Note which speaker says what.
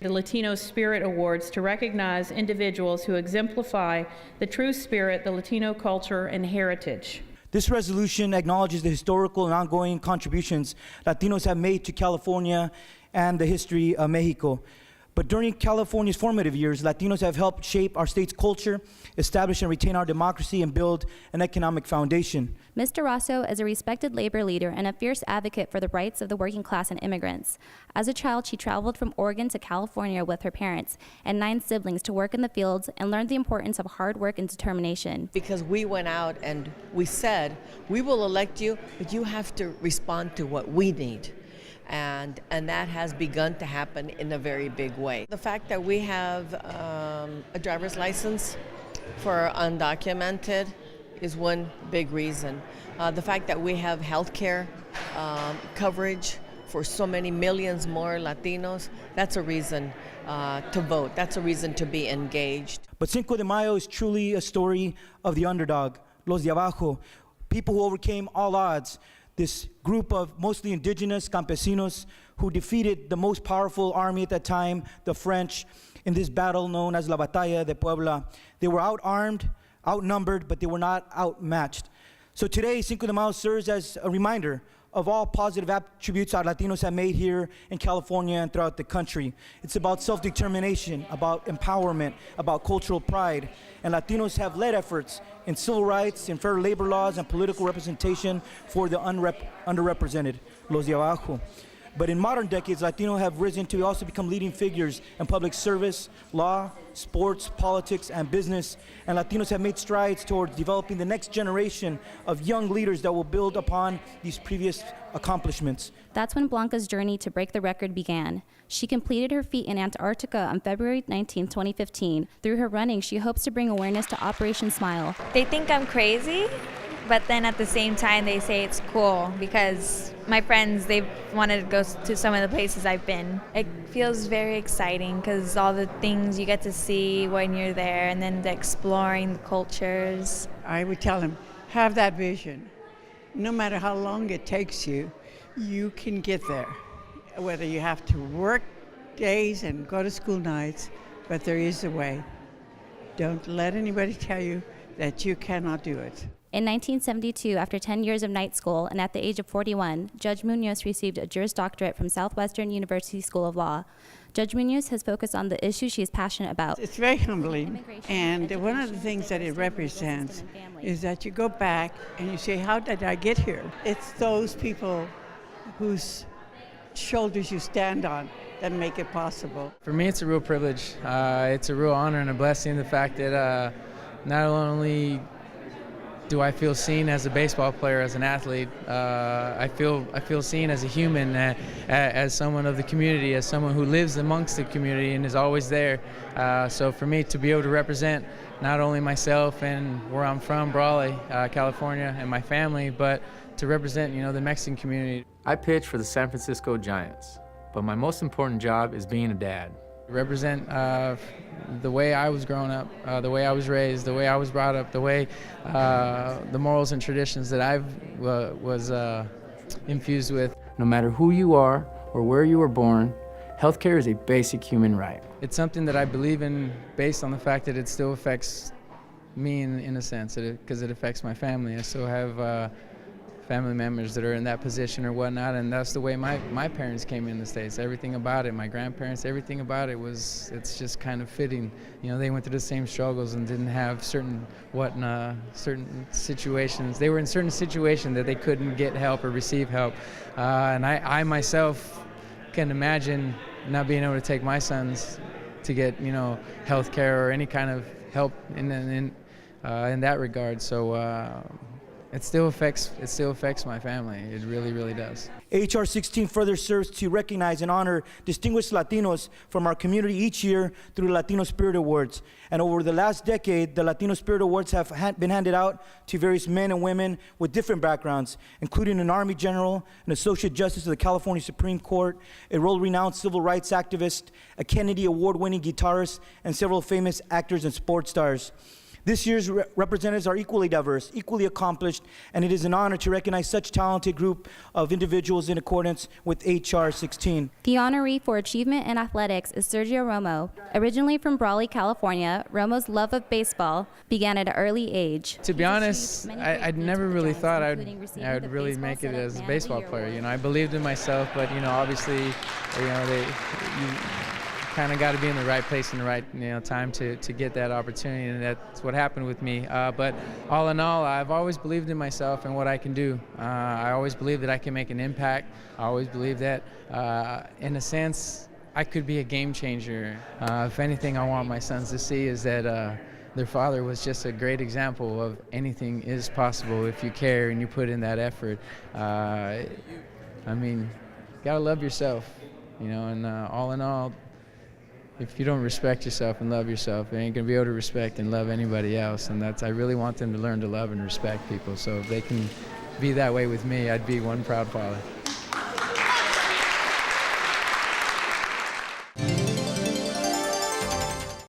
Speaker 1: the Latino Spirit Awards to recognize individuals who exemplify the true spirit, the Latino culture, and heritage.
Speaker 2: This resolution acknowledges the historical and ongoing contributions Latinos have made to California and the history of Mexico. But during California's formative years, Latinos have helped shape our state's culture, establish and retain our democracy, and build an economic foundation.
Speaker 3: Mr. Rosso is a respected labor leader and a fierce advocate for the rights of the working class and immigrants. As a child, she traveled from Oregon to California with her parents and 9 siblings to work in the fields and learned the importance of hard work and determination.
Speaker 4: Because we went out and we said, we will elect you, but you have to respond to what we need. And that has begun to happen in a very big way. The fact that we have a driver's license for undocumented is one big reason. The fact that we have health care coverage for so many millions more Latinos, that's a reason to vote. That's a reason to be engaged.
Speaker 2: But Cinco de Mayo is truly a story of the underdog, los de abajo, people who overcame all odds. This group of mostly indigenous campesinos who defeated the most powerful army at that time, the French, in this battle known as La Batalla de Puebla. They were out-armed, outnumbered, but they were not outmatched. So today, Cinco de Mayo serves as a reminder of all positive attributes our Latinos have made here in California and throughout the country. It's about self-determination, about empowerment, about cultural pride. And Latinos have led efforts in civil rights, in fair labor laws, and political representation for the underrepresented, los de abajo. But in modern decades, Latinos have risen to also become leading figures in public service, law, sports, politics, and business. And Latinos have made strides towards developing the next generation of young leaders that will build upon these previous accomplishments.
Speaker 3: That's when Blanca's journey to break the record began. She completed her feat in Antarctica on February 19, 2015. Through her running, she hopes to bring awareness to Operation Smile.
Speaker 5: They think I'm crazy, but then at the same time they say it's cool because my friends, they've wanted to go to some of the places I've been. It feels very exciting because all the things you get to see when you're there and then exploring the cultures.
Speaker 6: I would tell them, have that vision. No matter how long it takes you, you can get there. Whether you have to work days and go to school nights, but there is a way. Don't let anybody tell you that you cannot do it.
Speaker 3: In 1972, after 10 years of night school and at the age of 41, Judge Munoz received a Juris Doctorate from Southwestern University School of Law. Judge Munoz has focused on the issues she is passionate about.
Speaker 6: It's very humbling, and one of the things that it represents is that you go back and you say, how did I get here? It's those people whose shoulders you stand on that make it possible.
Speaker 7: For me, it's a real privilege. It's a real honor and a blessing, the fact that not only do I feel seen as a baseball player, as an athlete, I feel seen as a human, as someone of the community, as someone who lives amongst the community and is always there. So for me to be able to represent not only myself and where I'm from, Brawley, California, and my family, but to represent, the Mexican community.
Speaker 8: I pitch for the San Francisco Giants, but my most important job is being a dad.
Speaker 7: Represent the way I was growing up, the way I was raised, the way I was brought up, the way the morals and traditions that I was infused with.
Speaker 8: No matter who you are or where you were born, healthcare is a basic human right.
Speaker 7: It's something that I believe in based on the fact that it still affects me in a sense, because it affects my family. I still have family members that are in that position or whatnot, and that's the way my parents came in the States. Everything about it, my grandparents, everything about it it's just kind of fitting. They went through the same struggles and didn't have certain situations. They were in certain situations that they couldn't get help or receive help. And I myself can imagine not being able to take my sons to get, health care or any kind of help in that regard. So it still affects my family. It really, really does.
Speaker 2: HR 16 further serves to recognize and honor distinguished Latinos from our community each year through the Latino Spirit Awards. And over the last decade, the Latino Spirit Awards have been handed out to various men and women with different backgrounds, including an Army General, an Associate Justice of the California Supreme Court, a world-renowned civil rights activist, a Kennedy Award-winning guitarist, and several famous actors and sports stars. This year's representatives are equally diverse, equally accomplished, and it is an honor to recognize such talented group of individuals in accordance with HR 16.
Speaker 3: The honoree for achievement in athletics is Sergio Romo. Originally from Brawley, California, Romo's love of baseball began at an early age.
Speaker 7: To be honest, I'd never really thought I would really make it as a baseball player. You know, I believed in myself, but you know, obviously, you kind of got to be in the right place in the right time to get that opportunity, and that's what happened with me. But all in all, I've always believed in myself and what I can do. I always believe that I can make an impact. I always believe that, in a sense, I could be a game changer. If anything, I want my sons to see is that their father was just a great example of anything is possible if you care and you put in that effort. I mean, you gotta love yourself, and all in all, if you don't respect yourself and love yourself, you ain't gonna be able to respect and love anybody else. And I really want them to learn to love and respect people. So if they can be that way with me, I'd be one proud father.